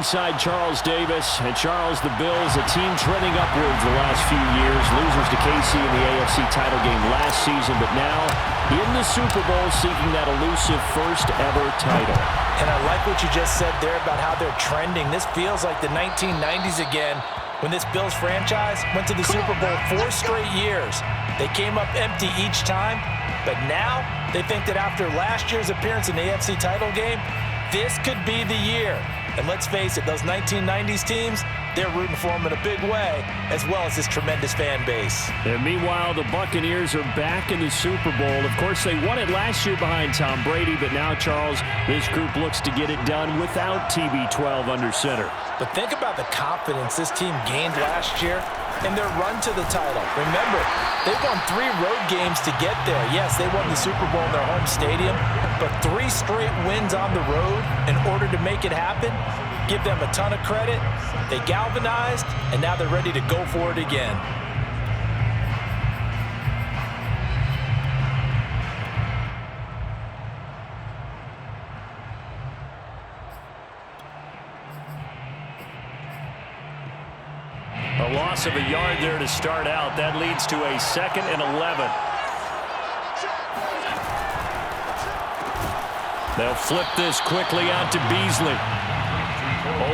alongside Charles Davis. And Charles, the Bills, a team trending upwards the last few years. Losers to KC in the AFC title game last season, but now in the Super Bowl seeking that elusive first ever title. And I like what you just said there about how they're trending. This feels like the 1990s again when this Bills franchise went to the Super Bowl 4 straight years. They came up empty each time, but now they think that after last year's appearance in the AFC title game, this could be the year. And let's face it, those 1990s teams, they're rooting for them in a big way, as well as this tremendous fan base. And meanwhile, the Buccaneers are back in the Super Bowl. Of course, they won it last year behind Tom Brady, but now, Charles, this group looks to get it done without TB12 under center. But think about the confidence this team gained last year in their run to the title. Remember, they won 3 road games to get there. Yes, they won the Super Bowl in their home stadium, but 3 straight wins on the road in order to make it happen. Give them a ton of credit. They galvanized, and now they're ready to go for it again. A loss of a yard there to start out. That leads to a 2nd and 11. They'll flip this quickly out to Beasley.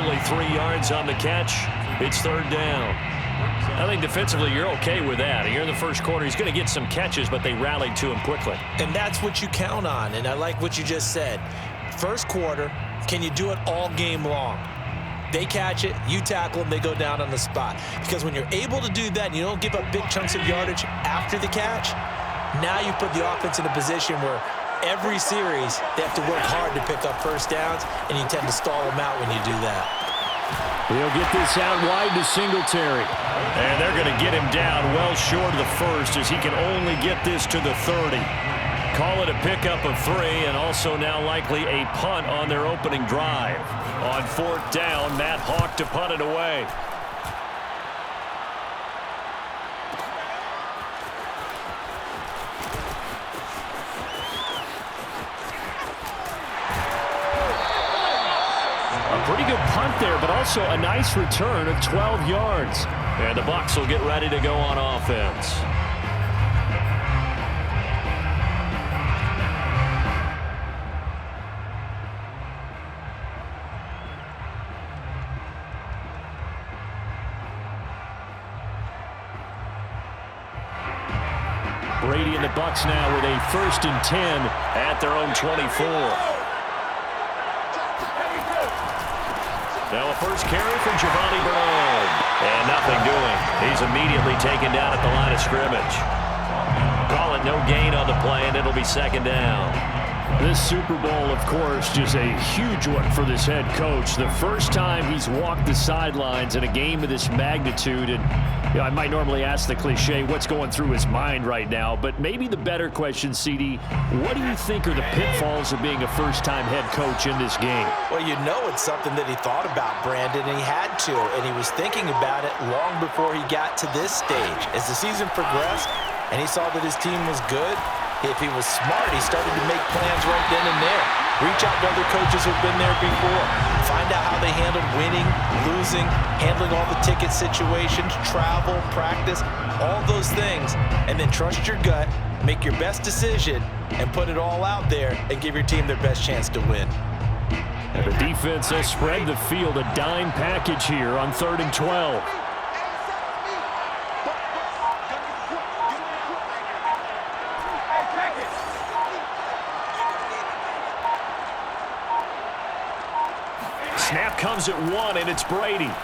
Only 3 yards on the catch. It's 3rd down. I think defensively you're okay with that. Here in the first quarter, he's going to get some catches, but they rallied to him quickly. And that's what you count on, and I like what you just said. First quarter, can you do it all game long? They catch it, you tackle them, they go down on the spot. Because when you're able to do that and you don't give up big chunks of yardage after the catch, now you put the offense in a position where every series they have to work hard to pick up first downs, and you tend to stall them out when you do that. He'll get this out wide to Singletary. And they're going to get him down well short of the first as he can only get this to the 30. Call it a pickup of 3, and also now likely a punt on their opening drive. On 4th down, Matt Hawk to punt it away. A pretty good punt there, but also a nice return of 12 yards. And the Bucs will get ready to go on offense. Brady and the Bucs now with a 1st and 10 at their own 24. Now a first carry from Giovanni Bernard. And nothing doing. He's immediately taken down at the line of scrimmage. Call it no gain on the play, and it'll be 2nd down. This Super Bowl, of course, just a huge one for this head coach. The first time he's walked the sidelines in a game of this magnitude. And I might normally ask the cliche, what's going through his mind right now? But maybe the better question, CD, what do you think are the pitfalls of being a first-time head coach in this game? Well, you know it's something that he thought about, Brandon, and he had to. And he was thinking about it long before he got to this stage. As the season progressed and he saw that his team was good, if he was smart, he started to make plans right then and there. Reach out to other coaches who've been there before. Find out how they handled winning, losing, handling all the ticket situations, travel, practice, all those things. And then trust your gut, make your best decision, and put it all out there and give your team their best chance to win. And the defense has spread the field, a dime package here on 3rd and 12. Snap comes at 1, and it's Brady. And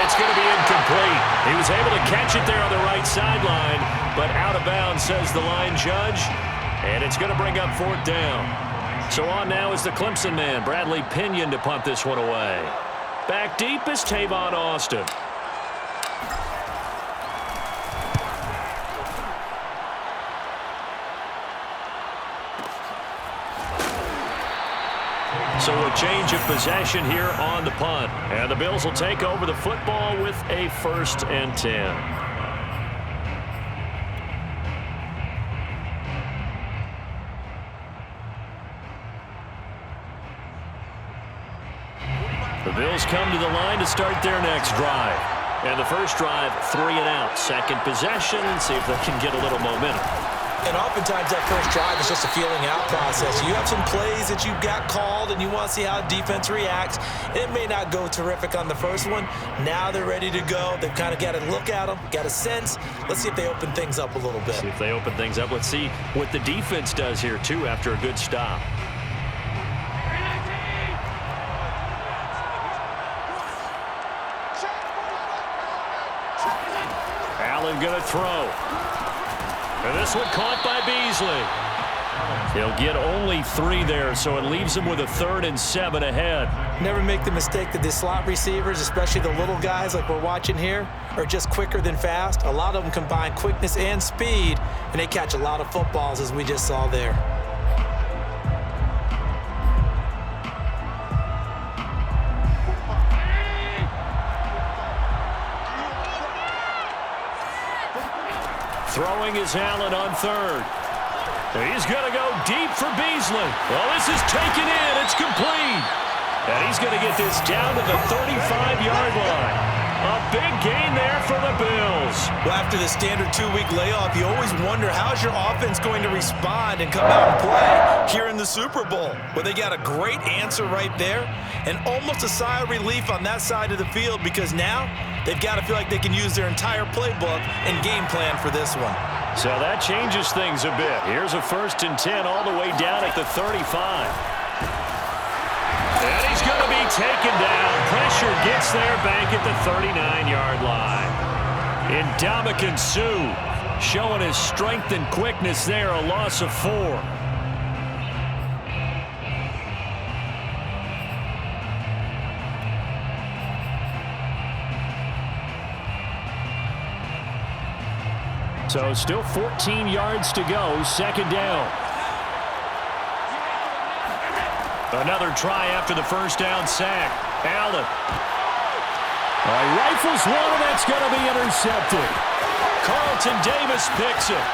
it's going to be incomplete. He was able to catch it there on the right sideline, but out of bounds, says the line judge. And it's going to bring up 4th down. So on now is the Clemson man, Bradley Pinion, to punt this one away. Back deep is Tavon Austin. So a change of possession here on the punt. And the Bills will take over the football with a 1st and 10. The Bills come to the line to start their next drive. And the first drive, 3 and out. Second possession, see if they can get a little momentum. And oftentimes that first drive is just a feeling out process. You have some plays that you've got called and you want to see how defense reacts. It may not go terrific on the first one. Now they're ready to go. They've kind of got to look at them, got a sense. Let's see if they open things up a little bit. See if they open things up. Let's see what the defense does here, too, after a good stop. Allen going to throw. And this one caught by Beasley. He'll get only 3 there, so it leaves him with a 3rd and 7 ahead. Never make the mistake that the slot receivers, especially the little guys like we're watching here, are just quicker than fast. A lot of them combine quickness and speed, and they catch a lot of footballs, as we just saw there. Throwing is Allen on 3rd. He's going to go deep for Beasley. Well, this is taken in. It's complete. And he's going to get this down to the 35-yard line. A big gain there for the Bills. Well, after the standard 2-week layoff, you always wonder how's your offense going to respond and come out and play here in the Super Bowl. Well, they got a great answer right there and almost a sigh of relief on that side of the field because now they've got to feel like they can use their entire playbook and game plan for this one. So that changes things a bit. Here's a 1st and 10 all the way down at the 35. And he's going to be taken down. Pressure gets there back at the 39-yard line. Ndamukong Suh showing his strength and quickness there, a loss of 4. So still 14 yards to go, 2nd down. Another try after the first down sack. Allen. Rifles one, and that's going to be intercepted. Carlton Davis picks it.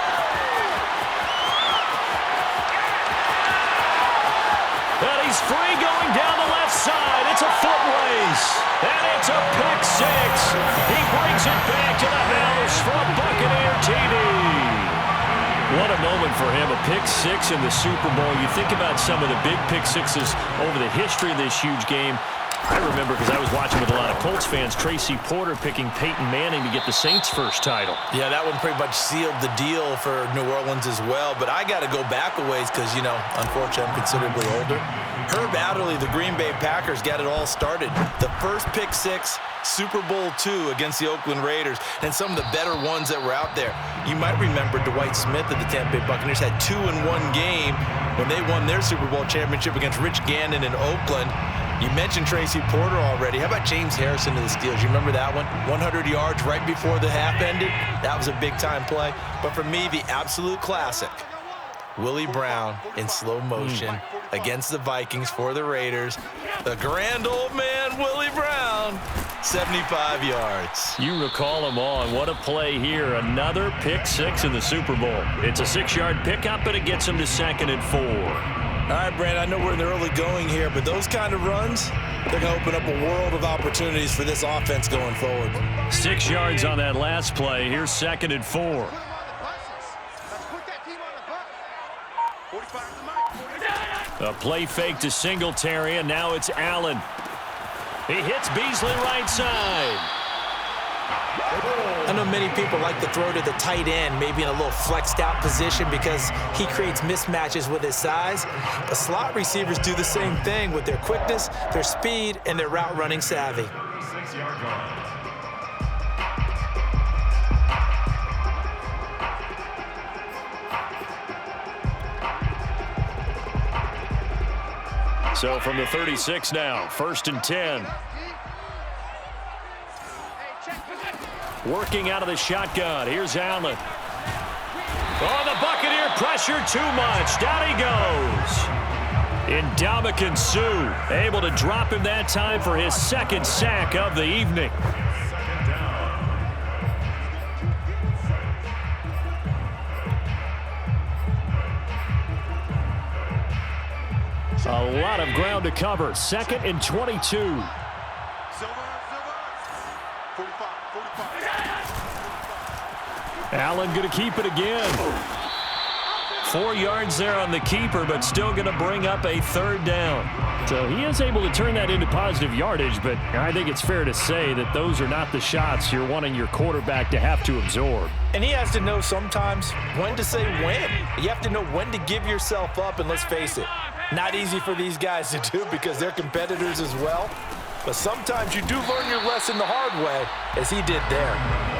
And he's free going down the left side. It's a foot race. And it's a pick 6. He brings it back to the house for a Buccaneer TD. What a moment for him, a pick 6 in the Super Bowl. You think about some of the big pick 6s over the history of this huge game. I remember, because I was watching with a lot of Colts fans, Tracy Porter picking Peyton Manning to get the Saints' first title. Yeah, that one pretty much sealed the deal for New Orleans as well. But I got to go back a ways because, you know, unfortunately I'm considerably older. Herb Adderley, the Green Bay Packers, got it all started. The first pick 6, Super Bowl II against the Oakland Raiders, and some of the better ones that were out there. You might remember Dwight Smith of the Tampa Bay Buccaneers had 2 in one game when they won their Super Bowl championship against Rich Gannon in Oakland. You mentioned Tracy Porter already. How about James Harrison to the Steelers? You remember that one? 100 yards right before the half ended. That was a big-time play. But for me, the absolute classic, Willie Brown in slow motion against the Vikings for the Raiders. The grand old man, Willie Brown, 75 yards. You recall them all, and what a play here. Another pick 6 in the Super Bowl. It's a 6-yard pickup, but it gets him to 2nd and 4. All right, Brand, I know we're in the early going here, but those kind of runs, they're going to open up a world of opportunities for this offense going forward. 6 yards on that last play. Here's 2nd and 4. A play fake to Singletary, and now it's Allen. He hits Beasley right side. I know many people like to throw to the tight end, maybe in a little flexed out position because he creates mismatches with his size. But slot receivers do the same thing with their quickness, their speed, and their route running savvy. So from the 36 now, 1st and 10. Working out of the shotgun. Here's Allen. Oh, the Buccaneer pressure too much. Down he goes. Ndamukong Suh able to drop him that time for his 2nd sack of the evening. A lot of ground to cover. 2nd and 22. Allen going to keep it again. 4 yards there on the keeper, but still going to bring up a third down. So he is able to turn that into positive yardage, but I think it's fair to say that those are not the shots you're wanting your quarterback to have to absorb. And he has to know sometimes when to say when. You have to know when to give yourself up, and let's face it, not easy for these guys to do because they're competitors as well. But sometimes you do learn your lesson the hard way, as he did there.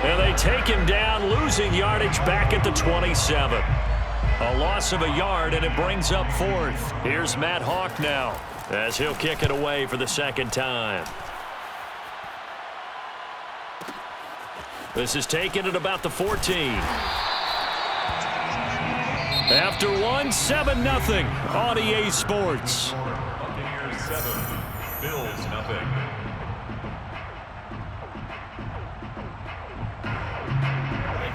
And they take him down, losing yardage back at the 27. A loss of a yard, and it brings up fourth. Here's Matt Hawk now, as he'll kick it away for the second time. This is taken at about the 14. After one, 7-0 on EA Sports. Buccaneers 7, Bills 0.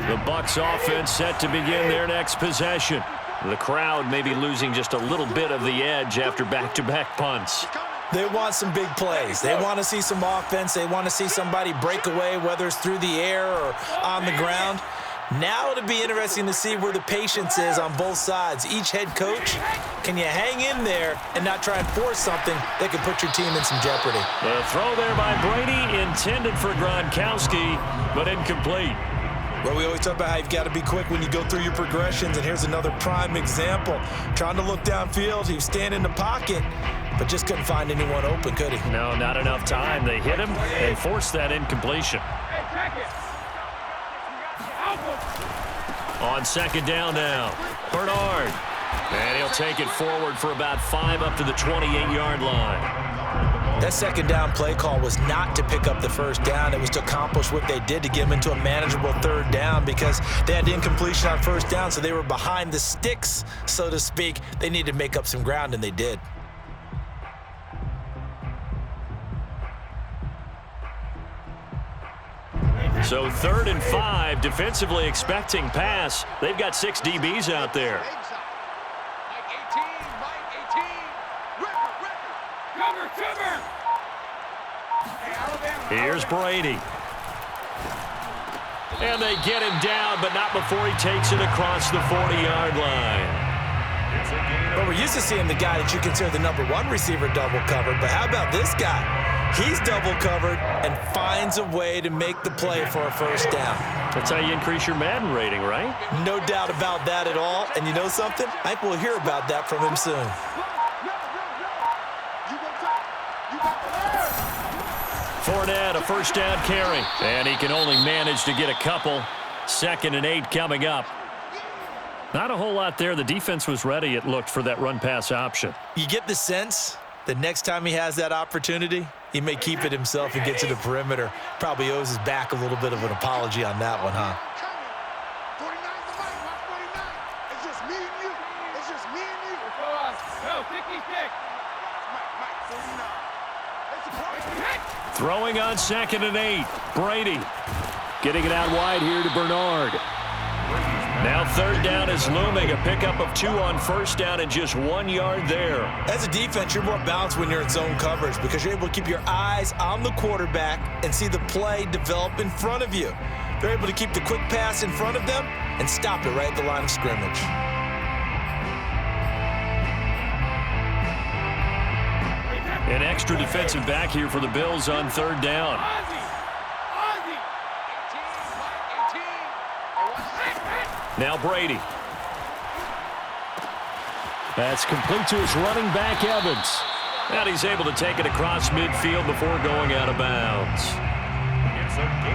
The Bucs offense set to begin their next possession. The crowd may be losing just a little bit of the edge after back-to-back punts. They want some big plays. They want to see some offense. They want to see somebody break away, whether it's through the air or on the ground. Now it'll be interesting to see where the patience is on both sides. Each head coach, can you hang in there and not try and force something that could put your team in some jeopardy? The throw there by Brady, intended for Gronkowski, but incomplete. Well, we always talk about how you've got to be quick when you go through your progressions, and here's another prime example. Trying to look downfield, he was standing in the pocket, but just couldn't find anyone open, could he? No, not enough time. They hit him and forced that incompletion. On second down now, Bernard. And he'll take it forward for about 5 up to the 28-yard line. That second down play call was not to pick up the first down. It was to accomplish what they did to get them into a manageable third down because they had incompletion on first down, so they were behind the sticks, so to speak. They needed to make up some ground, and they did. So 3rd and 5, defensively expecting pass. They've got 6 DBs out there. Here's Brady. And they get him down, but not before he takes it across the 40-yard line. But we're used to seeing the guy that you consider the #1 receiver double covered, but how about this guy? He's double covered and finds a way to make the play for a first down. That's how you increase your Madden rating, right? No doubt about that at all. And you know something? I think we'll hear about that from him soon. Fournette, a first down carry. And he can only manage to get a couple. 2nd and 8 coming up. Not a whole lot there. The defense was ready, it looked, for that run-pass option. You get the sense that next time he has that opportunity, he may keep it himself and get to the perimeter. Probably owes his back a little bit of an apology on that one, huh? It's just me and you. It's just me and you. No, 56. Throwing on 2nd and 8. Brady getting it out wide here to Bernard. Now 3rd down is looming. A pickup of 2 on first down and just 1 yard there. As a defense, you're more balanced when you're in zone coverage because you're able to keep your eyes on the quarterback and see the play develop in front of you. They're able to keep the quick pass in front of them and stop it right at the line of scrimmage. An extra defensive back here for the Bills on 3rd down. Now Brady. That's complete to his running back, Evans. And he's able to take it across midfield before going out of bounds.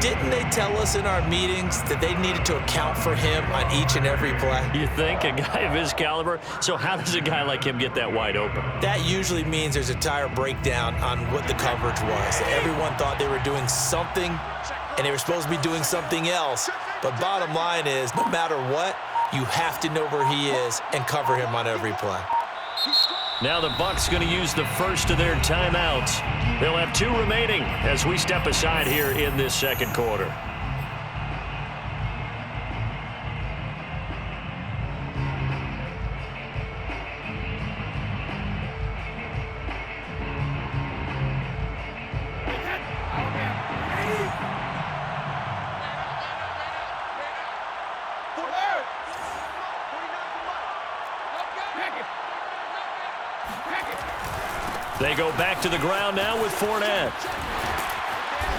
Didn't they tell us in our meetings that they needed to account for him on each and every play? You think? A guy of his caliber? So how does a guy like him get that wide open? That usually means there's a entire breakdown on what the coverage was. That everyone thought they were doing something, and they were supposed to be doing something else. But bottom line is, no matter what, you have to know where he is and cover him on every play. Now the Bucs going to use the first of their timeouts. They'll have 2 remaining as we step aside here in this second quarter. They go back to the ground now with Fournette.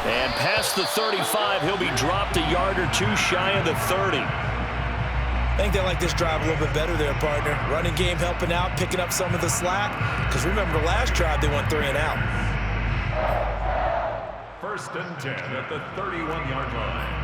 And past the 35, he'll be dropped a yard or two shy of the 30. I think they like this drive a little bit better there, partner. Running game helping out, picking up some of the slack. Because remember, the last drive, they went 3 and out. 1st and 10 at the 31-yard line.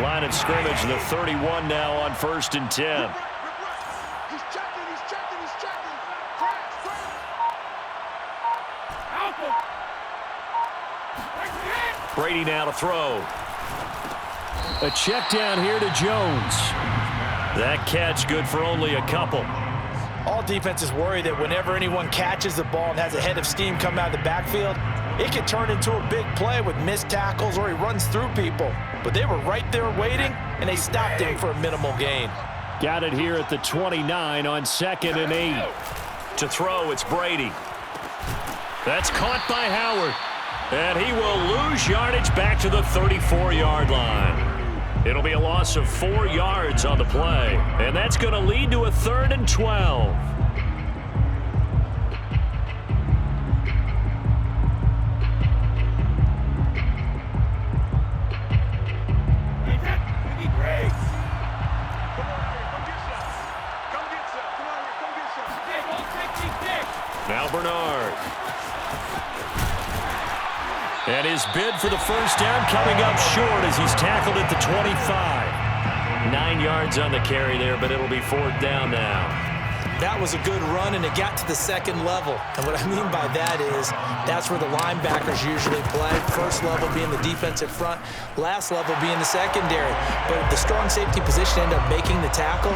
Line of scrimmage, the 31 now on 1st and 10. He's checking, he's checking, he's checking. Brady now to throw. A check down here to Jones. That catch good for only a couple. All defenses worry that whenever anyone catches the ball and has a head of steam come out of the backfield, it can turn into a big play with missed tackles or he runs through people. But they were right there waiting, and they stopped him for a minimal gain. Got it here at the 29 on 2nd and 8. To throw, it's Brady. That's caught by Howard. And he will lose yardage back to the 34-yard line. It'll be a loss of 4 yards on the play. And that's going to lead to a 3rd and 12. Now Bernard. And his bid for the 1st down coming up short as he's tackled at the 25. 9 yards on the carry there, but it'll be 4th down now. That was a good run, and it got to the 2nd level. And what I mean by that is that's where the linebackers usually play. 1st level being the defensive front, last level being the secondary. But the strong safety position ended up making the tackle.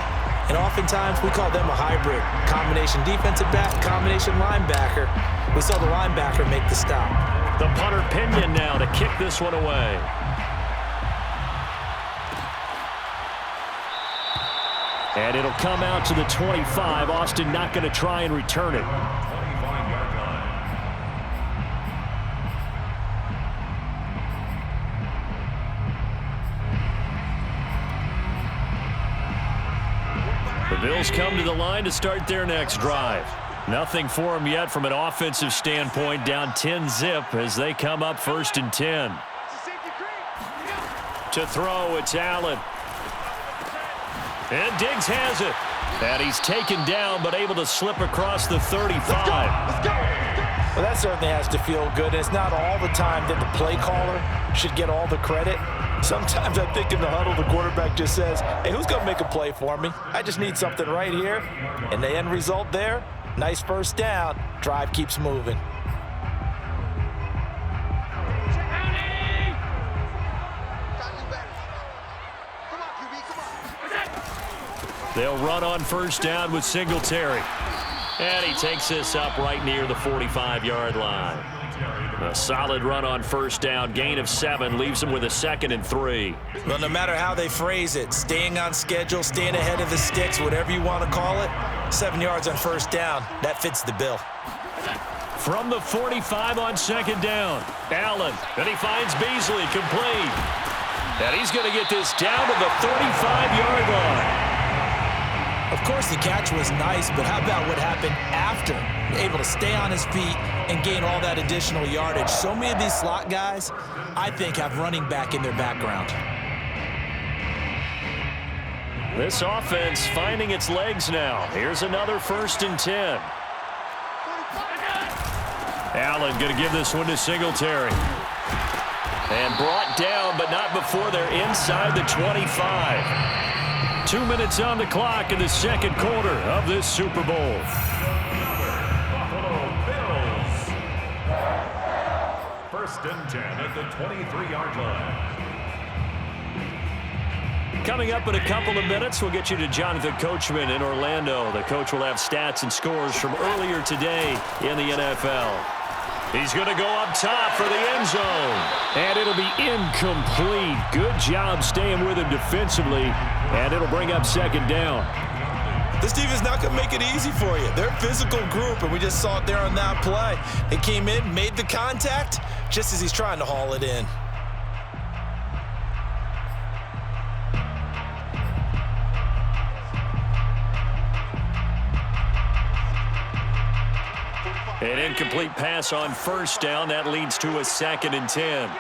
And oftentimes, we call them a hybrid. Combination defensive back, combination linebacker. We saw the linebacker make the stop. The punter Pinion now to kick this one away. And it'll come out to the 25. Austin not going to try and return it. 25-yard line. The Bills come to the line to start their next drive. Nothing for them yet from an offensive standpoint. Down 10-zip as they come up 1st and 10. To throw, it's Allen. And Diggs has it. And he's taken down but able to slip across the 35. Well, that certainly has to feel good. And it's not all the time that the play caller should get all the credit. Sometimes I think in the huddle, the quarterback just says, hey, who's going to make a play for me? I just need something right here. And the end result there, nice 1st down. Drive keeps moving. They'll run on 1st down with Singletary. And he takes this up right near the 45-yard line. A solid run on 1st down. Gain of 7 leaves him with a 2nd and 3. Well, no matter how they phrase it, staying on schedule, staying ahead of the sticks, whatever you want to call it, 7 yards on 1st down, that fits the bill. From the 45 on 2nd down, Allen, and he finds Beasley complete. And he's going to get this down to the 35-yard line. Of course, the catch was nice, but how about what happened after? Able to stay on his feet and gain all that additional yardage. So many of these slot guys, I think, have running back in their background. This offense finding its legs now. Here's another 1st and 10. Allen going to give this one to Singletary. And brought down, but not before they're inside the 25. 2 minutes on the clock in the 2nd quarter of this Super Bowl. Buffalo Bills. 1st and 10 at the 23-yard line. Coming up in a couple of minutes, we'll get you to Jonathan Coachman in Orlando. The coach will have stats and scores from earlier today in the NFL. He's going to go up top for the end zone. And it'll be incomplete. Good job staying with him defensively. And it'll bring up 2nd down. This defense is not going to make it easy for you. They're a physical group, and we just saw it there on that play. They came in, made the contact, just as he's trying to haul it in. An incomplete pass on first down. That leads to a 2nd and 10.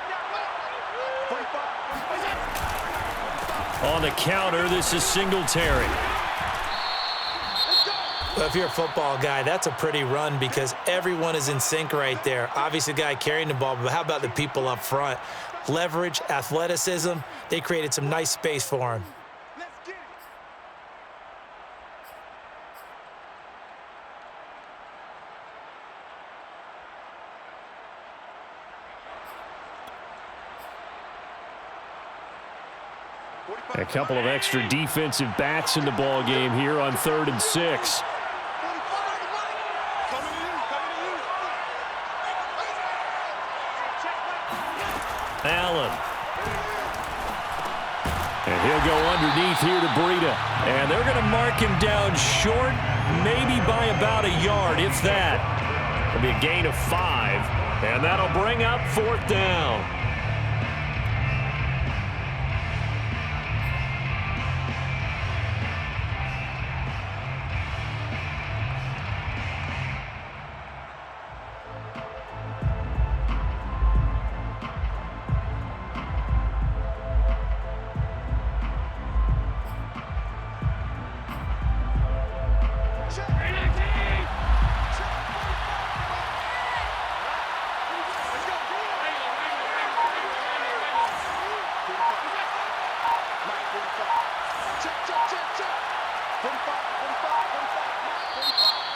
On the counter, this is Singletary. Well, if you're a football guy, that's a pretty run because everyone is in sync right there. Obviously, the guy carrying the ball, but how about the people up front? Leverage, athleticism, they created some nice space for him. A couple of extra defensive backs in the ball game here on 3rd and 6. Allen. And he'll go underneath here to Breida. And they're going to mark him down short, maybe by about a yard, if that. It'll be a gain of 5, and that'll bring up 4th down.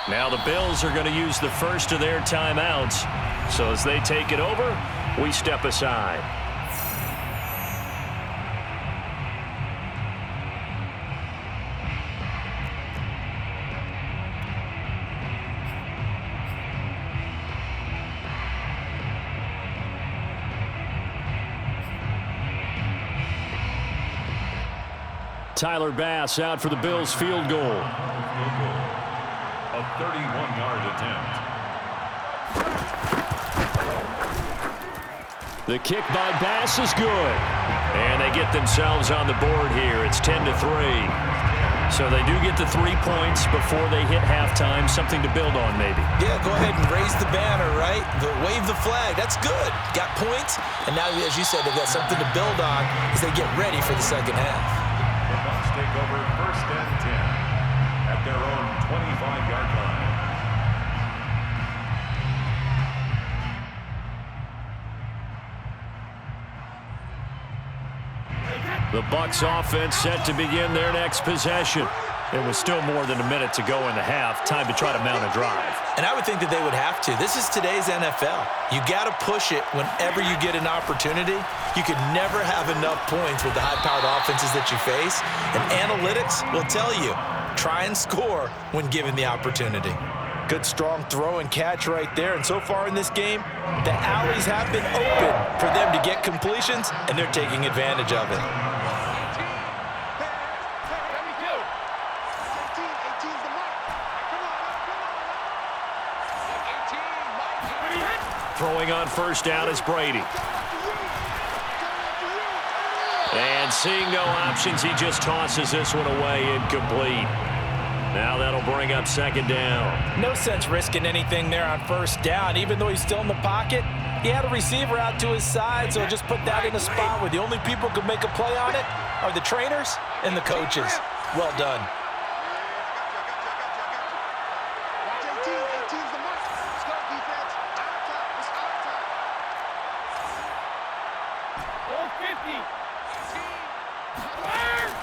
Now the Bills are going to use the first of their timeouts. So as they take it over, we step aside. Tyler Bass out for the Bills field goal. A 31-yard attempt. The kick by Bass is good. And they get themselves on the board here. It's 10-3. So they do get the 3 points before they hit halftime. Something to build on, maybe. Yeah, go ahead and raise the banner, right? Wave the flag. That's good. Got points. And now, as you said, they've got something to build on as they get ready for the second half. The Bucs take over 1st and 10 at their own 25-yard line. The Bucs offense set to begin their next possession. It was still more than a minute to go in the half. Time to try to mount a drive. And I would think that they would have to. This is today's NFL. You got to push it whenever you get an opportunity. You could never have enough points with the high-powered offenses that you face. And analytics will tell you, try and score when given the opportunity. Good, strong throw and catch right there. And so far in this game, the alleys have been open for them to get completions, and they're taking advantage of it. Throwing on first down is Brady. And seeing no options, he just tosses this one away, incomplete. Now that'll bring up 2nd down. No sense risking anything there on first down. Even though he's still in the pocket, he had a receiver out to his side, so just put that in a spot where the only people who can make a play on it are the trainers and the coaches. Well done.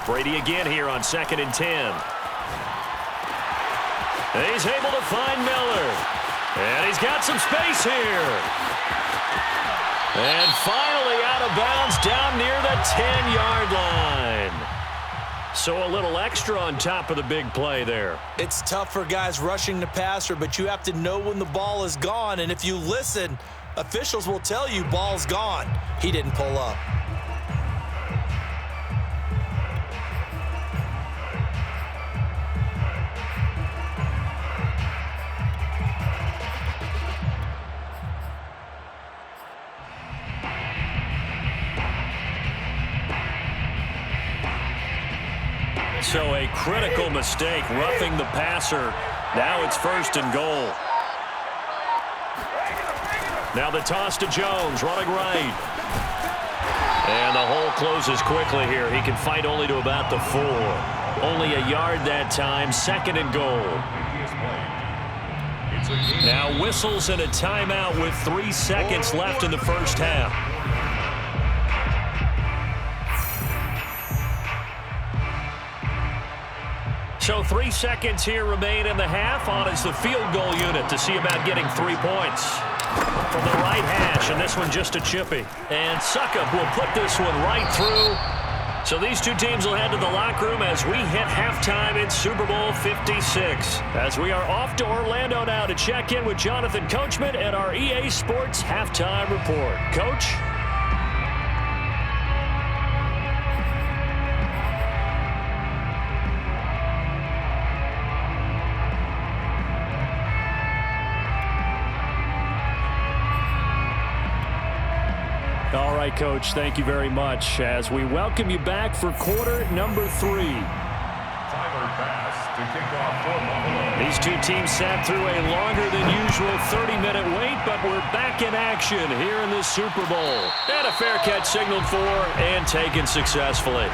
Brady again here on 2nd and 10. He's able to find Miller. And he's got some space here. And finally out of bounds down near the 10-yard line. So a little extra on top of the big play there. It's tough for guys rushing the passer, but you have to know when the ball is gone. And if you listen, officials will tell you ball's gone. He didn't pull up. So a critical mistake, roughing the passer. Now it's 1st and goal. Now the toss to Jones, running right. And the hole closes quickly here. He can fight only to about the 4. Only a yard that time, 2nd and goal. Now whistles and a timeout with 3 seconds left in the first half. So 3 seconds here remain in the half. On is the field goal unit to see about getting 3 points. From the right hash, and this one just a chippy. And Suckup will put this one right through. So these two teams will head to the locker room as we hit halftime in Super Bowl 56. As we are off to Orlando now to check in with Jonathan Coachman and our EA Sports Halftime Report. Coach? All right, Coach, thank you very much as we welcome you back for quarter number 3. Tyler Bass to kick off for Buffalo. These two teams sat through a longer than usual 30-minute wait, but we're back in action here in the Super Bowl. And a fair catch signaled for and taken successfully.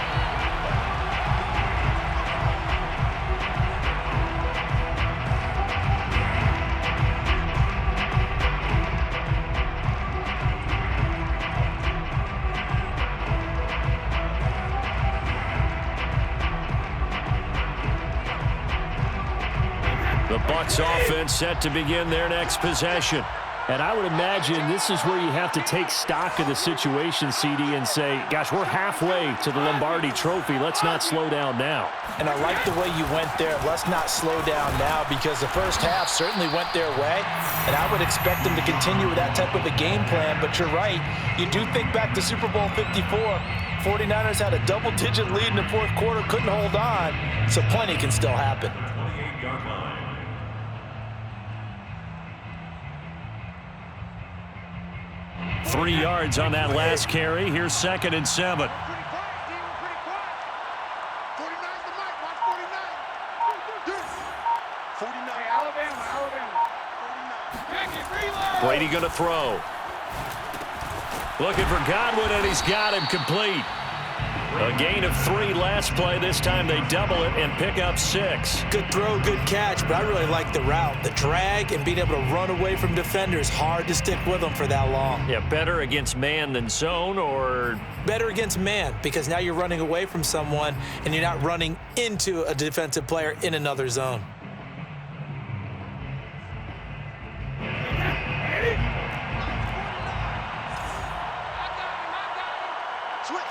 The Bucs offense set to begin their next possession. And I would imagine this is where you have to take stock of the situation, CD, and say, gosh, we're halfway to the Lombardi Trophy. Let's not slow down now. And I like the way you went there. Let's not slow down now, because the first half certainly went their way. And I would expect them to continue with that type of a game plan. But you're right. You do think back to Super Bowl 54. 49ers had a double-digit lead in the fourth quarter, couldn't hold on. So plenty can still happen. 28-yard line. 3 yards on that last carry. Here's 2nd and 7. Pretty quiet, Dean, pretty quiet. 49's the mic, watch 49. 49. Hey, Alabama. 49. Check it, reload. Brady going to throw. Looking for Godwin, and he's got him complete. A gain of 3 last play. This time they double it and pick up 6. Good throw, good catch, but I really like the route. The drag and being able to run away from defenders, hard to stick with them for that long. Yeah, better against man than zone, or? Better against man, because now you're running away from someone and you're not running into a defensive player in another zone. Switch.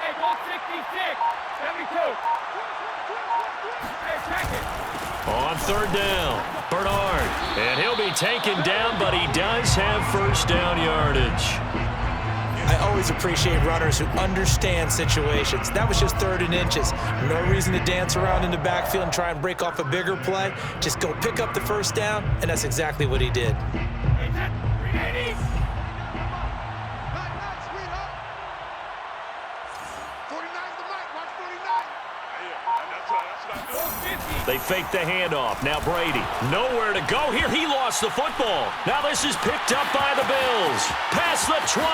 Hey, ball 66, 72. Hey, check it. On 3rd down, Bernard. And he'll be taken down, but he does have first down yardage. I always appreciate runners who understand situations. That was just 3rd and inches. No reason to dance around in the backfield and try and break off a bigger play. Just go pick up the first down, and that's exactly what he did. 380. They fake the handoff. Now Brady. Nowhere to go here. He lost the football. Now this is picked up by the Bills. Past the 20.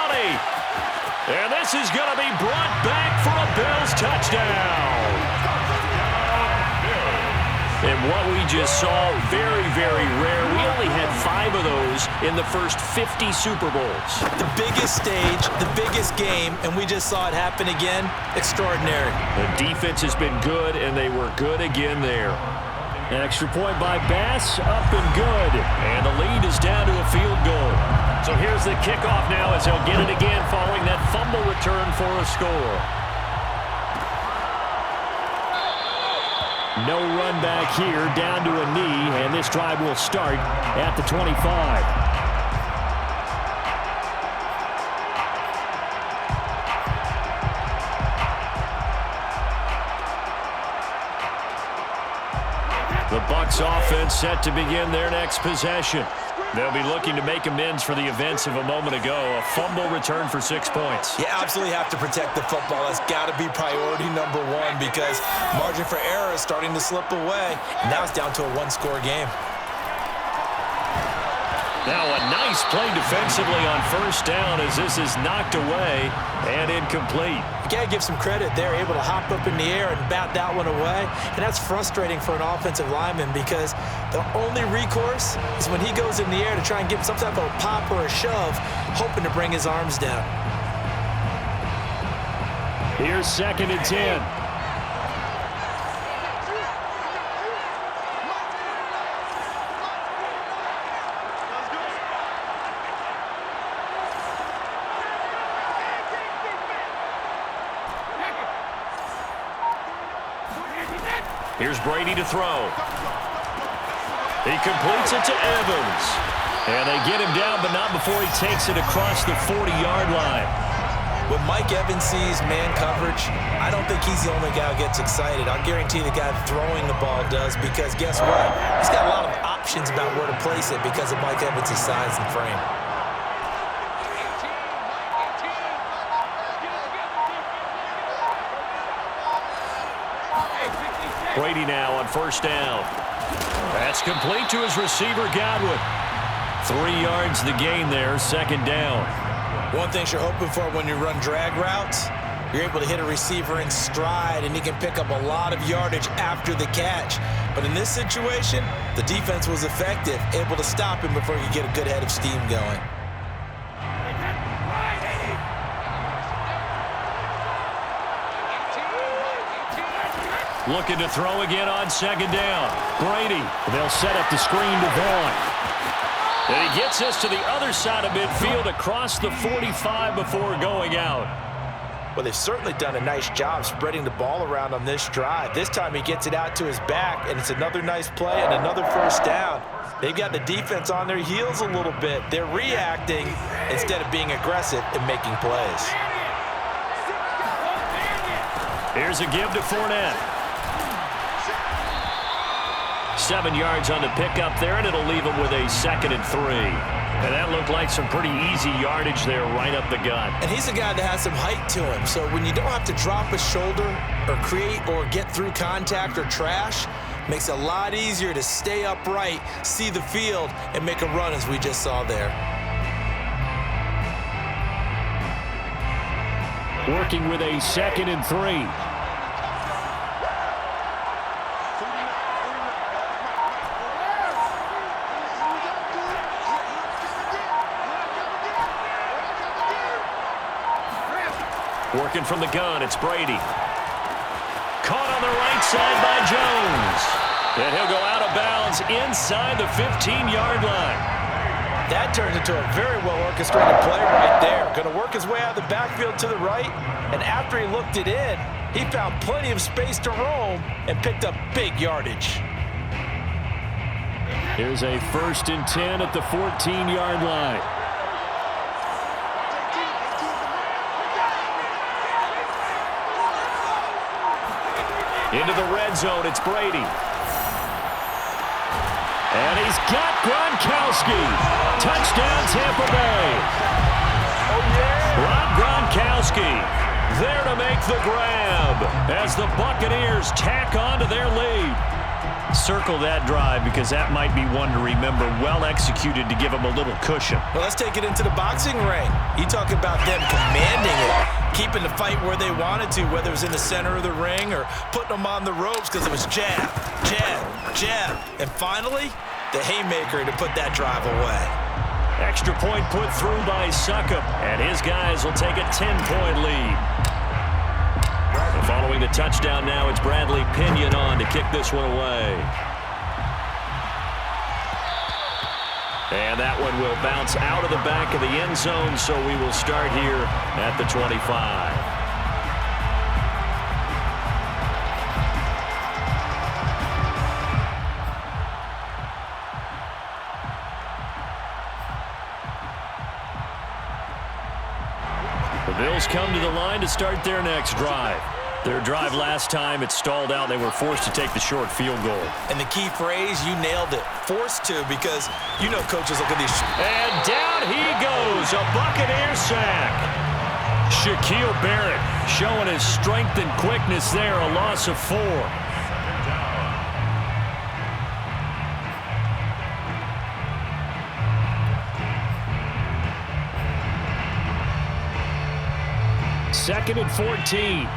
And this is going to be brought back for a Bills touchdown. And what we just saw, very, very rare. We only had 5 of those in the first 50 Super Bowls. The biggest stage, the biggest game, and we just saw it happen again. Extraordinary. The defense has been good, and they were good again there. An extra point by Bass, up and good. And the lead is down to a field goal. So here's the kickoff now as they'll get it again following that fumble return for a score. No run back here, down to a knee, and this drive will start at the 25. The Bucs This offense set to begin their next possession. They'll be looking to make amends for the events of a moment ago. A fumble return for 6 points. You absolutely have to protect the football. That's got to be priority number one because margin for error is starting to slip away. Now it's down to a one-score game. Now a nice play defensively on first down as this is knocked away and incomplete. You got to give some credit. They're able to hop up in the air and bat that one away. And that's frustrating for an offensive lineman because the only recourse is when he goes in the air to try and give some type of a pop or a shove, hoping to bring his arms down. Here's 2nd and 10. Here's Brady to throw. He completes it to Evans. And they get him down, but not before he takes it across the 40-yard line. When Mike Evans sees man coverage, I don't think he's the only guy who gets excited. I'll guarantee the guy throwing the ball does because guess what? He's got a lot of options about where to place it because of Mike Evans' size and frame. Brady now on first down. That's complete to his receiver, Godwin. 3 yards the gain there, 2nd down. One thing you're hoping for when you run drag routes, you're able to hit a receiver in stride, and he can pick up a lot of yardage after the catch. But in this situation, the defense was effective, able to stop him before he could get a good head of steam going. Looking to throw again on 2nd down. Brady. They'll set up the screen to Vaughn. And he gets us to the other side of midfield across the 45 before going out. Well, they've certainly done a nice job spreading the ball around on this drive. This time he gets it out to his back, and it's another nice play and another first down. They've got the defense on their heels a little bit. They're reacting instead of being aggressive and making plays. Here's a give to Fournette. 7 yards on the pickup there, and it'll leave him with a 2nd and 3. And that looked like some pretty easy yardage there right up the gut. And he's a guy that has some height to him, so when you don't have to drop a shoulder or create or get through contact or trash, makes it a lot easier to stay upright, see the field, and make a run as we just saw there. Working with a 2nd and 3. Working from the gun, it's Brady. Caught on the right side by Jones. And he'll go out of bounds inside the 15-yard line. That turns into a very well-orchestrated play right there. Going to work his way out of the backfield to the right, and after he looked it in, he found plenty of space to roam and picked up big yardage. Here's a 1st and 10 at the 14-yard line. Into the red zone, it's Brady. And he's got Gronkowski. Touchdown, Tampa Bay. Oh, yeah. Rob Gronkowski there to make the grab as the Buccaneers tack on to their lead. Circle that drive because that might be one to remember. Well executed to give them a little cushion. Well, let's take it into the boxing ring. You talk about them commanding it, keeping the fight where they wanted to, whether it was in the center of the ring or putting them on the ropes because it was jab, jab, jab. And finally, the haymaker to put that drive away. Extra point put through by Succop, and his guys will take a 10-point lead. Following the touchdown now, it's Bradley Pinion on to kick this one away. And that one will bounce out of the back of the end zone, so we will start here at the 25. The Bills come to the line to start their next drive. Their drive last time, it stalled out. They were forced to take the short field goal. And the key phrase, you nailed it, forced to, because you know coaches look at these. And down he goes, a Buccaneer sack. Shaquille Barrett showing his strength and quickness there, a loss of 4. Second and 14.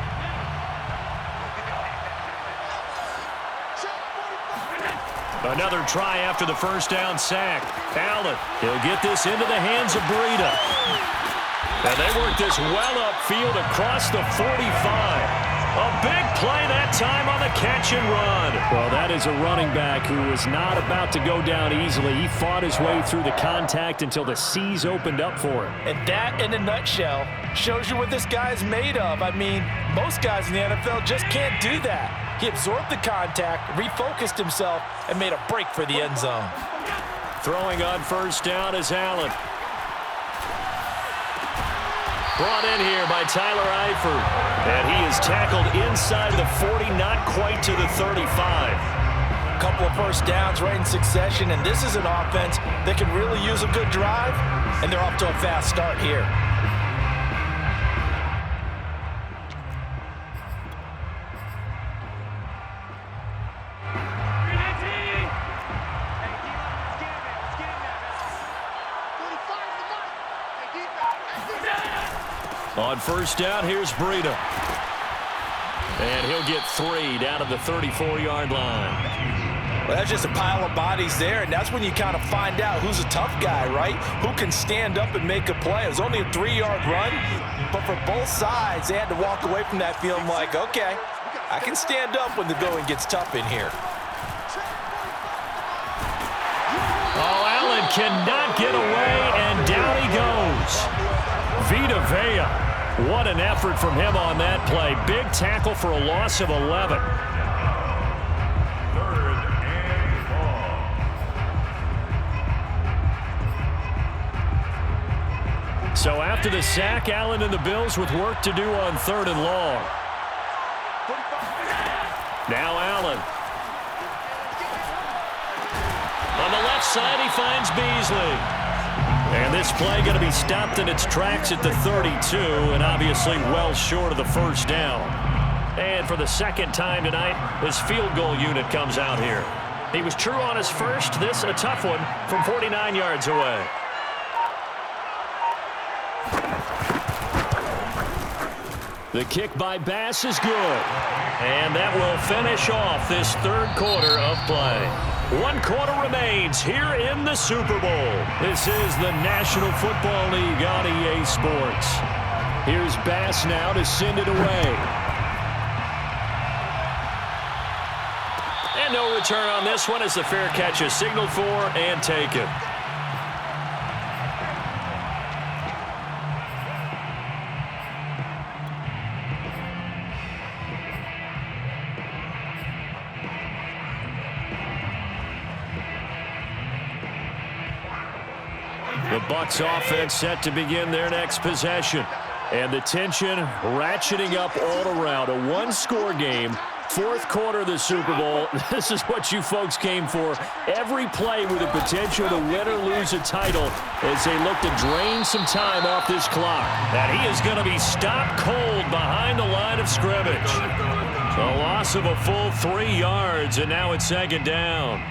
Another try after the first down sack. Allen, he'll get this into the hands of Breida. And they work this well upfield across the 45. A big play that time on the catch and run. Well, that is a running back who was not about to go down easily. He fought his way through the contact until the seas opened up for him. And that, in a nutshell, shows you what this guy's made of. I mean, most guys in the NFL just can't do that. He absorbed the contact, refocused himself, and made a break for the end zone. Throwing on first down is Allen. Brought in here by Tyler Eifert. And he is tackled inside the 40, not quite to the 35. A couple of first downs right in succession, and this is an offense that can really use a good drive, and they're off to a fast start here. On first down, here's Breida. And he'll get 3 down to the 34-yard line. Well, that's just a pile of bodies there, and that's when you kind of find out who's a tough guy, right? Who can stand up and make a play. It was only a 3-yard run, but for both sides, they had to walk away from that feeling like, okay, I can stand up when the going gets tough in here. Oh, Allen cannot get away, and down he goes. Vita Vea, what an effort from him on that play. Big tackle for a loss of 11. 3rd and long. So after the sack, Allen and the Bills with work to do on 3rd and long. Now Allen. On the left side, he finds Beasley. And this play going to be stopped in its tracks at the 32, and obviously well short of the first down. And for the second time tonight, his field goal unit comes out here. He was true on his first, this a tough one from 49 yards away. The kick by Bass is good. And that will finish off this 3rd quarter of play. 1 quarter remains here in the Super Bowl. This is the National Football League on EA Sports. Here's Bass now to send it away. And no return on this one as the fair catch is signaled for and taken. The Bucs offense set to begin their next possession. And the tension ratcheting up all around. A 1-score game, 4th quarter of the Super Bowl. This is what you folks came for. Every play with the potential to win or lose a title as they look to drain some time off this clock. And he is going to be stopped cold behind the line of scrimmage. A loss of a full 3 yards, and now it's 2nd down.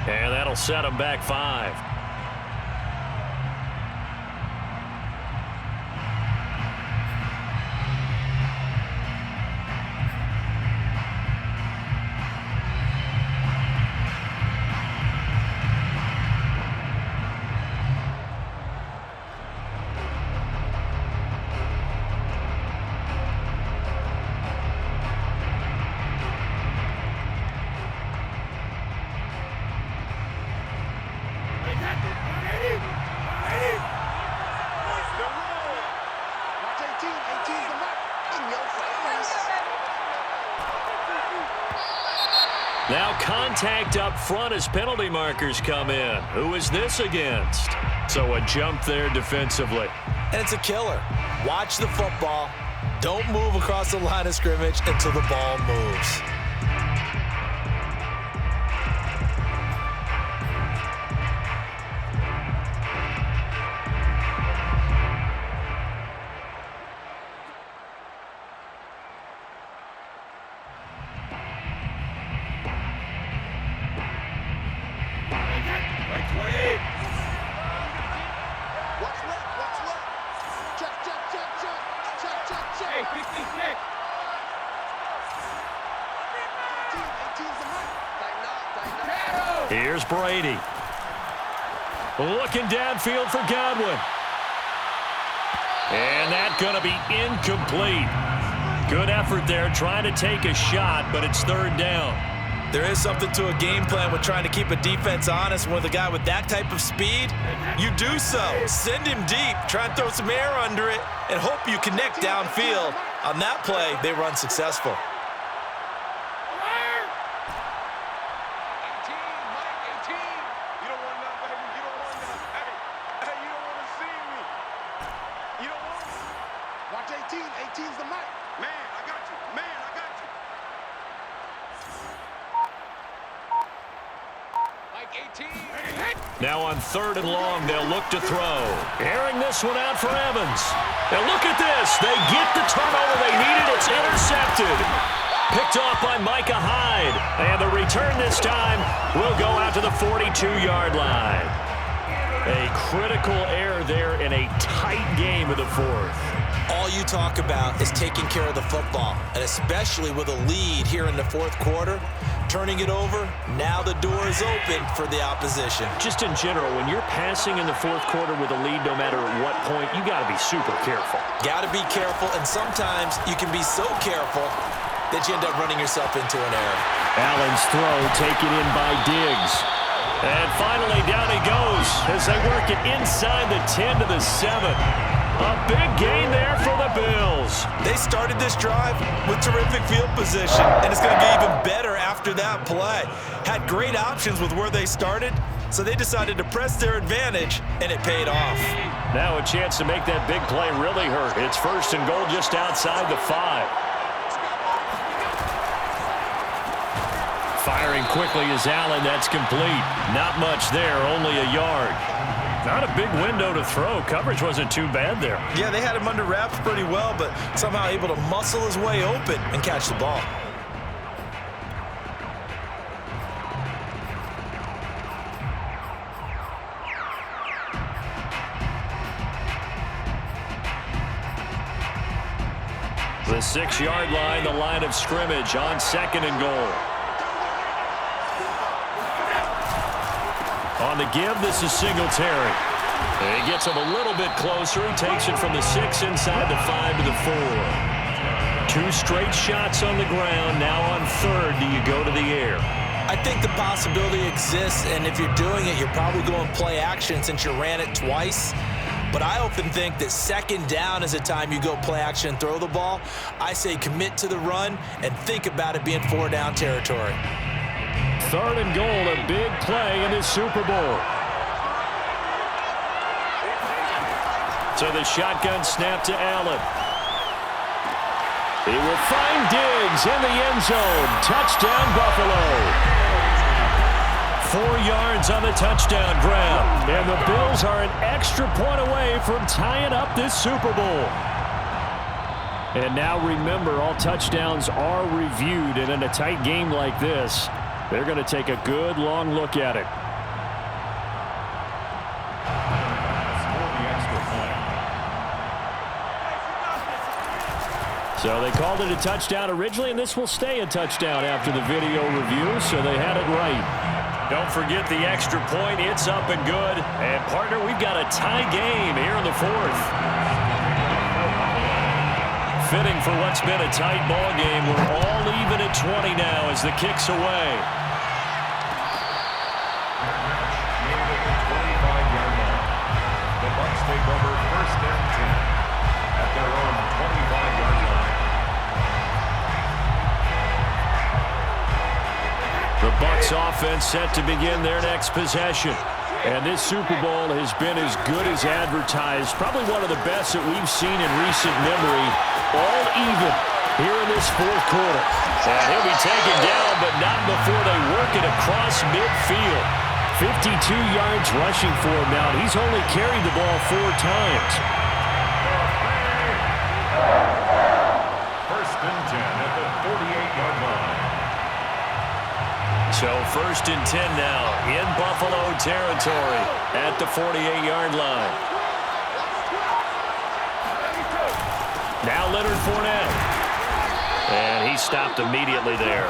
And that'll set him back 5. Now contact up front as penalty markers come in. Who is this against? So a jump there defensively. And it's a killer. Watch the football. Don't move across the line of scrimmage until the ball moves. Hey, 56. Here's Brady. Looking downfield for Godwin. And that's going to be incomplete. Good effort there trying to take a shot, but it's third down. There is something to a game plan with trying to keep a defense honest. With a guy with that type of speed, you do so. Send him deep, try and throw some air under it, and hope you connect downfield. On that play, they were unsuccessful. Watch 18. 18's the mic. Man, I got you. Man, I got you. Mike 18. Now on third and long, they'll look to throw. Airing this one out for Evans. And look at this. They get the turnover they needed. It's intercepted. Picked off by Micah Hyde. And the return this time will go out to the 42-yard line. A critical error there in a tight game of the fourth. All you talk about is taking care of the football, and especially with a lead here in the fourth quarter, turning it over, now the door is open for the opposition. Just in general, when you're passing in the fourth quarter with a lead, no matter at what point, you got to be super careful. Got to be careful, and sometimes you can be so careful that you end up running yourself into an error. Allen's throw taken in by Diggs. And finally, down he goes as they work it inside the 10 to the 7. A big gain there for the Bills. They started this drive with terrific field position, and it's going to get even better after that play. Had great options with where they started, so they decided to press their advantage, and it paid off. Now a chance to make that big play really hurt. It's first and goal just outside the 5. Firing quickly is Allen. That's complete. Not much there, only a yard. Not a big window to throw. Coverage wasn't too bad there. Yeah, they had him under wraps pretty well, but somehow able to muscle his way open and catch the ball. The 6-yard line, the line of scrimmage on second and goal. On the give, this is Singletary. He gets him a little bit closer. He takes it from the 6 inside the 5 to the 4. 2 straight shots on the ground. Now on third, do you go to the air? I think the possibility exists, and if you're doing it, you're probably going play action since you ran it twice. But I often think that second down is a time you go play action and throw the ball. I say commit to the run and think about it being 4-down territory. Third and goal, a big play in this Super Bowl. So the shotgun snap to Allen. He will find Diggs in the end zone. Touchdown, Buffalo. 4 yards on the touchdown grab. And the Bills are an extra point away from tying up this Super Bowl. And now remember, all touchdowns are reviewed. And in a tight game like this, they're going to take a good long look at it. So they called it a touchdown originally, and this will stay a touchdown after the video review, so they had it right. Don't forget the extra point. It's up and good. And, partner, we've got a tie game here in the fourth. Fitting for what's been a tight ball game. We're all even at 20 now as the kick's away. The Bucs take over first and 10 at their own 25-yard line. The Bucs offense set to begin their next possession. And this Super Bowl has been as good as advertised. Probably one of the best that we've seen in recent memory. All even here in this fourth quarter. And he'll be taken down, but not before they work it across midfield. 52 yards rushing for him now. He's only carried the ball 4 times. First and 10 at the 48-yard line. So first and 10 now in Buffalo territory at the 48-yard line. Now Leonard Fournette. And he stopped immediately there.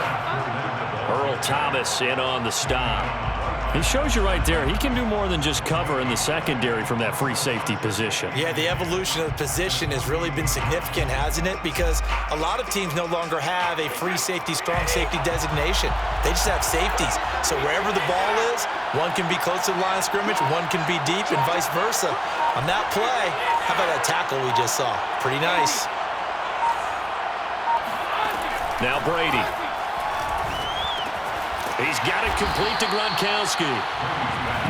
Earl Thomas in on the stop. He shows you right there, he can do more than just cover in the secondary from that free safety position. Yeah, the evolution of the position has really been significant, hasn't it? Because a lot of teams no longer have a free safety, strong safety designation. They just have safeties. So wherever the ball is, one can be close to the line of scrimmage, one can be deep, and vice versa. On that play, how about that tackle we just saw? Pretty nice. Now Brady. He's got it complete to Gronkowski.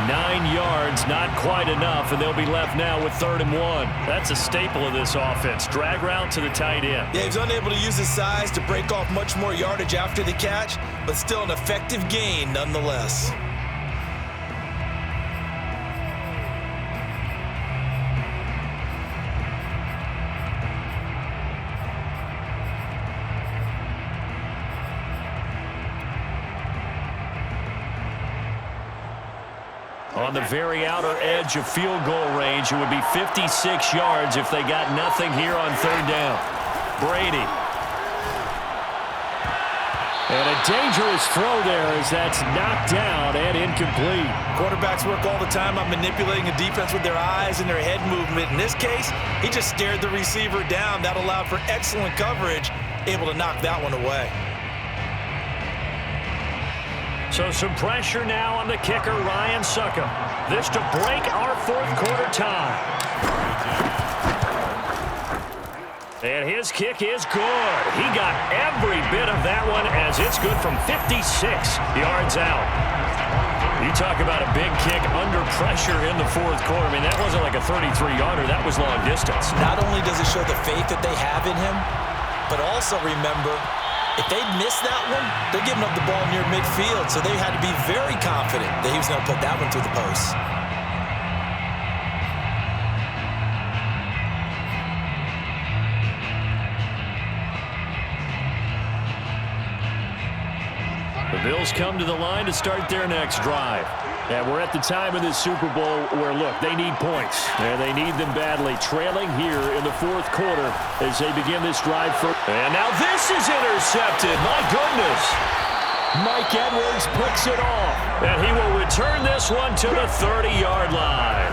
9 yards, not quite enough, and they'll be left now with 3rd and 1. That's a staple of this offense. Drag route to the tight end. Yeah, he was unable to use his size to break off much more yardage after the catch, but still an effective gain nonetheless. On the very outer edge of field goal range, it would be 56 yards if they got nothing here on 3rd down. Brady. And a dangerous throw there as that's knocked down and incomplete. Quarterbacks work all the time on manipulating a defense with their eyes and their head movement. In this case, he just stared the receiver down. That allowed for excellent coverage, able to knock that one away. So some pressure now on the kicker, Ryan Succop. This to break our 4th quarter tie. And his kick is good. He got every bit of that one as it's good from 56 yards out. You talk about a big kick under pressure in the 4th quarter. I mean, that wasn't like a 33-yarder. That was long distance. Not only does it show the faith that they have in him, but also remember, if they'd missed that one, they're giving up the ball near midfield, so they had to be very confident that he was going to put that one through the post. The Bills come to the line to start their next drive. And we're at the time of this Super Bowl where, look, they need points. And they need them badly. Trailing here in the 4th quarter as they begin this drive. And now this is intercepted. My goodness. Mike Edwards picks it off. And he will return this one to the 30-yard line.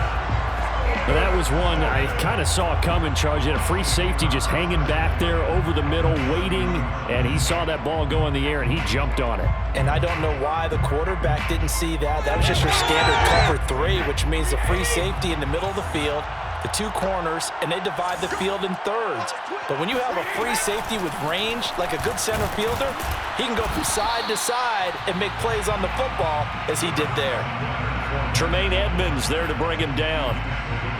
That was one I kind of saw coming, Charge. He had a free safety just hanging back there over the middle, waiting, and he saw that ball go in the air, and he jumped on it. And I don't know why the quarterback didn't see that. That was just your standard cover 3, which means the free safety in the middle of the field, the 2 corners, and they divide the field in thirds. But when you have a free safety with range, like a good center fielder, he can go from side to side and make plays on the football as he did there. Tremaine Edmonds there to bring him down.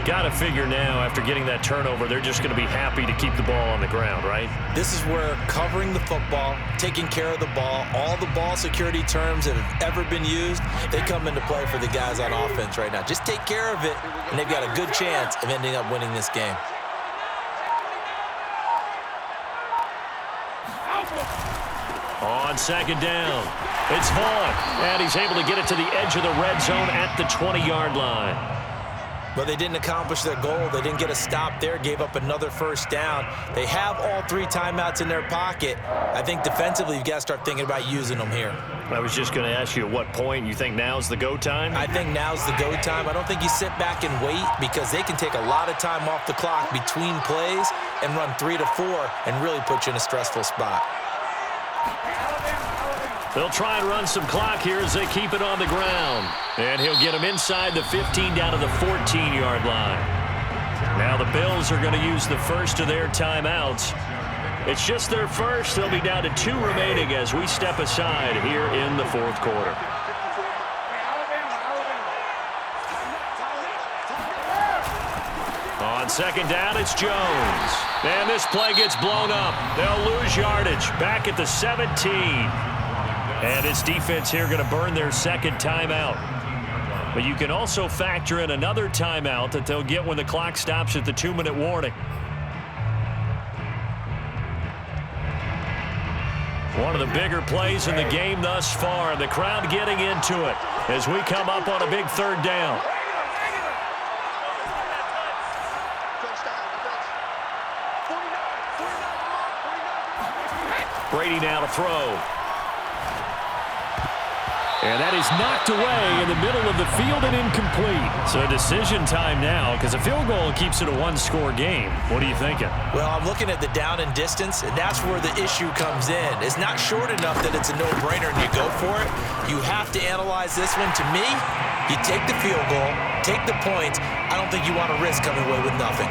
Got to figure now, after getting that turnover, they're just going to be happy to keep the ball on the ground, right? This is where covering the football, taking care of the ball, all the ball security terms that have ever been used, they come into play for the guys on offense right now. Just take care of it, and they've got a good chance of ending up winning this game. On 2nd down, it's Vaughn, and he's able to get it to the edge of the red zone at the 20-yard line. But they didn't accomplish their goal. They didn't get a stop there, gave up another 1st down. They have all 3 timeouts in their pocket. I think defensively, you've got to start thinking about using them here. I was just going to ask you at what point you think now's the go time? I think now's the go time. I don't think you sit back and wait because they can take a lot of time off the clock between plays and run 3 to 4 and really put you in a stressful spot. They'll try and run some clock here as they keep it on the ground. And he'll get him inside the 15 down to the 14-yard line. Now the Bills are going to use the first of their timeouts. It's just their first. They'll be down to 2 remaining as we step aside here in the fourth quarter. On second down, it's Jones. And this play gets blown up. They'll lose yardage back at the 17. And his defense here going to burn their second timeout. But you can also factor in another timeout that they'll get when the clock stops at the 2-minute warning. One of the bigger plays in the game thus far. The crowd getting into it as we come up on a big third down. Brady now to throw. And that is knocked away in the middle of the field and incomplete. So decision time now because a field goal keeps it a 1-score game. What are you thinking? Well, I'm looking at the down and distance, and that's where the issue comes in. It's not short enough that it's a no-brainer and you go for it. You have to analyze this one. To me, you take the field goal, take the points. I don't think you want to risk coming away with nothing.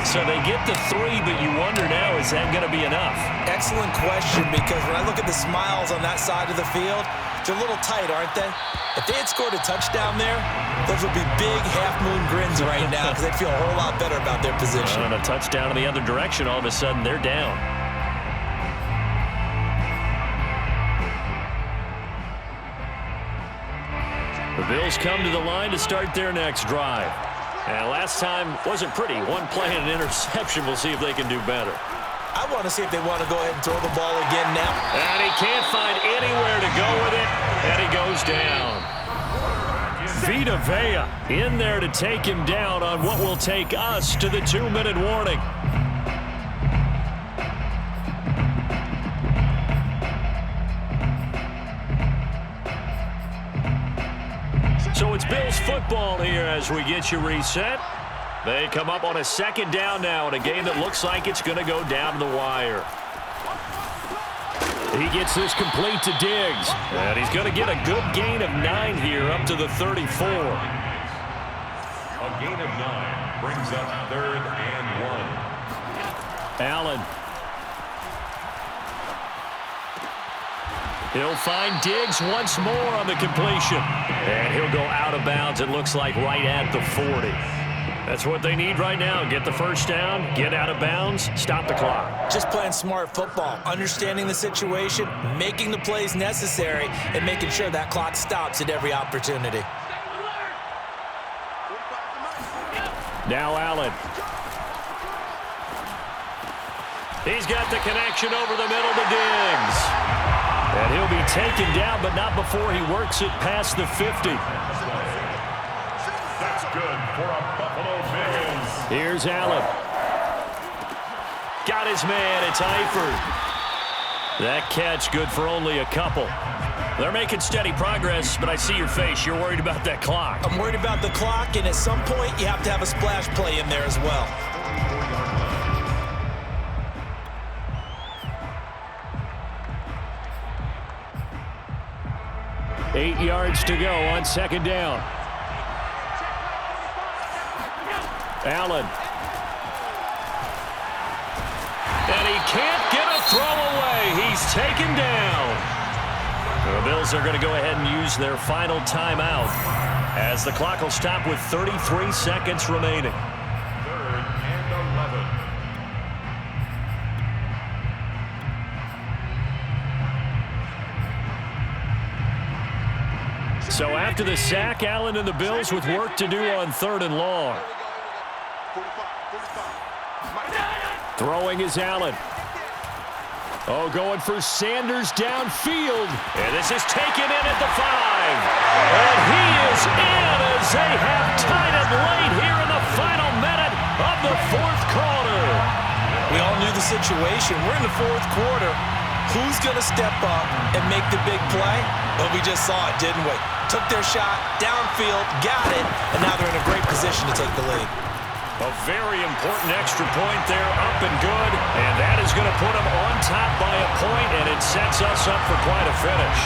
So they get the 3, but you wonder now, is that going to be enough? Excellent question, because when I look at the smiles on that side of the field, they're a little tight, aren't they? If they had scored a touchdown there, those would be big half-moon grins right now because they'd feel a whole lot better about their position. And a touchdown in the other direction, all of a sudden they're down. The Bills come to the line to start their next drive. And last time wasn't pretty. One play and an interception. We'll see if they can do better. I want to see if they want to go ahead and throw the ball again now. And he can't find anywhere to go with it. And he goes down. Vita Vea in there to take him down on what will take us to the 2-minute warning. So it's Bills football here as we get you reset. They come up on a second down now in a game that looks like it's going to go down to the wire. He gets this complete to Diggs. And he's going to get a good gain of 9 here up to the 34. A gain of 9 brings up 3rd and 1. Allen. He'll find Diggs once more on the completion. And he'll go out of bounds, it looks like, right at the 40. That's what they need right now. Get the first down, get out of bounds, stop the clock. Just playing smart football, understanding the situation, making the plays necessary, and making sure that clock stops at every opportunity. Now Allen. He's got the connection over the middle to Diggs. And he'll be taken down, but not before he works it past the 50. That's good for a Buffalo Bills. Here's Allen. Got his man. It's Eifert. That catch good for only a couple. They're making steady progress, but I see your face. You're worried about that clock. I'm worried about the clock, and at some point, you have to have a splash play in there as well. 8 yards to go on second down. Allen. And he can't get a throw away. He's taken down. The Bills are going to go ahead and use their final timeout as the clock will stop with 33 seconds remaining. 3rd and 11. So after the sack, Allen and the Bills with work to do on 3rd and long. Throwing is Allen. Oh, going for Sanders downfield. And this is taken in at the 5. And he is in as they have tied it late here in the final minute of the 4th quarter. We all knew the situation. We're in the 4th quarter. Who's going to step up and make the big play? Well, we just saw it, didn't we? Took their shot, downfield, got it, and now they're in a great position to take the lead. A very important extra point there, up and good, and that is going to put them on top by a point, and it sets us up for quite a finish.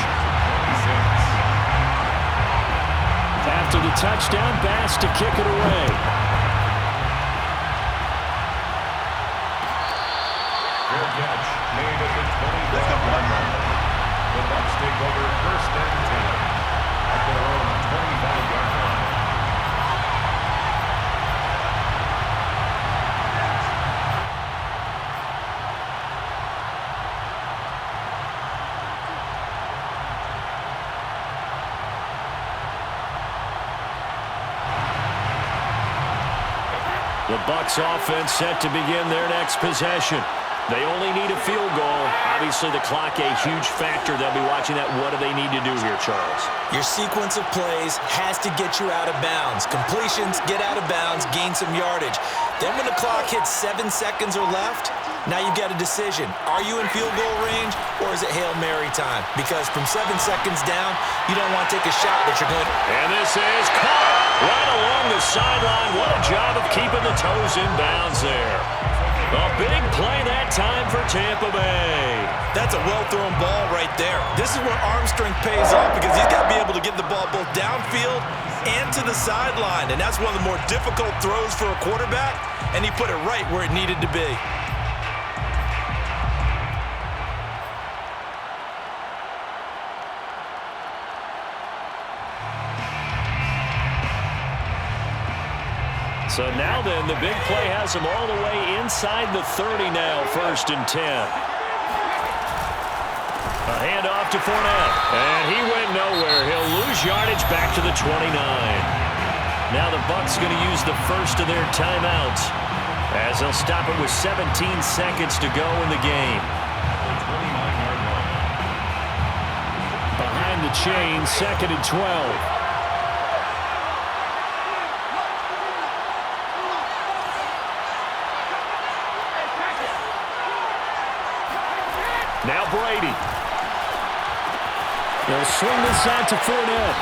After the touchdown, Bass to kick it away. Fair catch made at the 25-yard line. The Bucs take over first and 10 at their own 25-yard line. The Bucs offense set to begin their next possession. They only need a field goal. Obviously, the clock a huge factor. They'll be watching that. What do they need to do here, Charles? Your sequence of plays has to get you out of bounds. Completions, get out of bounds, gain some yardage. Then when the clock hits 7 seconds or left, now you've got a decision. Are you in field goal range, or is it Hail Mary time? Because from 7 seconds down, you don't want to take a shot that you're going to... And this is caught right along the sideline. What a job of keeping the toes in bounds there. A big play that time for Tampa Bay. That's a well-thrown ball right there. This is where arm strength pays off because he's got to be able to get the ball both downfield and to the sideline. And that's one of the more difficult throws for a quarterback, and he put it right where it needed to be. So now then, the big play has him all the way inside the 30 now, 1st and 10. A handoff to Fournette, and he went nowhere. He'll lose yardage back to the 29. Now the Bucs going to use the first of their timeouts as they'll stop it with 17 seconds to go in the game. Behind the chain, 2nd and 12. Now Brady. They'll swing this out to Fournette.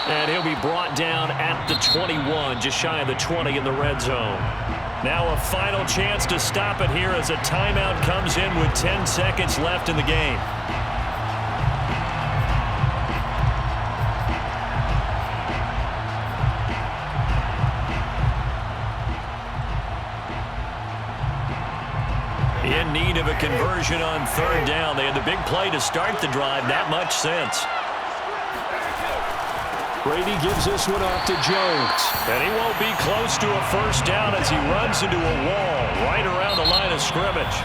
And he'll be brought down at the 21, just shy of the 20 in the red zone. Now a final chance to stop it here as a timeout comes in with 10 seconds left in the game. In need of a conversion on 3rd down. They had the big play to start the drive. Not much sense. Brady gives this one off to Jones. And he won't be close to a 1st down as he runs into a wall right around the line of scrimmage.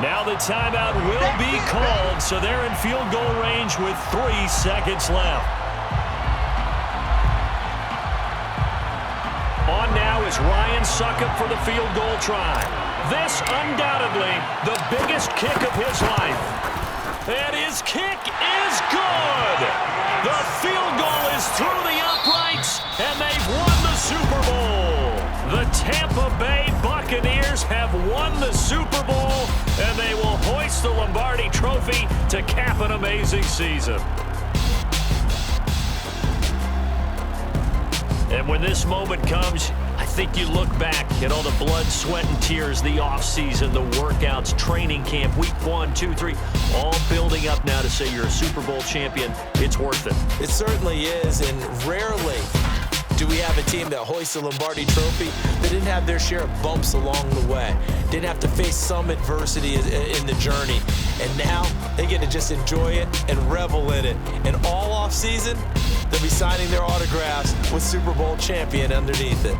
Now the timeout will be called, so they're in field goal range with 3 seconds left. On now is Ryan Succop for the field goal try. This undoubtedly the biggest kick of his life. And his kick is good. The field goal is through the uprights, and they've won the Super Bowl. The Tampa Bay Buccaneers have won the Super Bowl, and they will hoist the Lombardi Trophy to cap an amazing season. And when this moment comes, I think you look back at all the blood, sweat, and tears, the offseason, the workouts, training camp, week 1, 2, 3, all building up now to say you're a Super Bowl champion. It's worth it. It certainly is, and rarely do we have a team that hoists the Lombardi Trophy that didn't have their share of bumps along the way, didn't have to face some adversity in the journey, and now they get to just enjoy it and revel in it. And all offseason, they'll be signing their autographs with Super Bowl champion underneath it.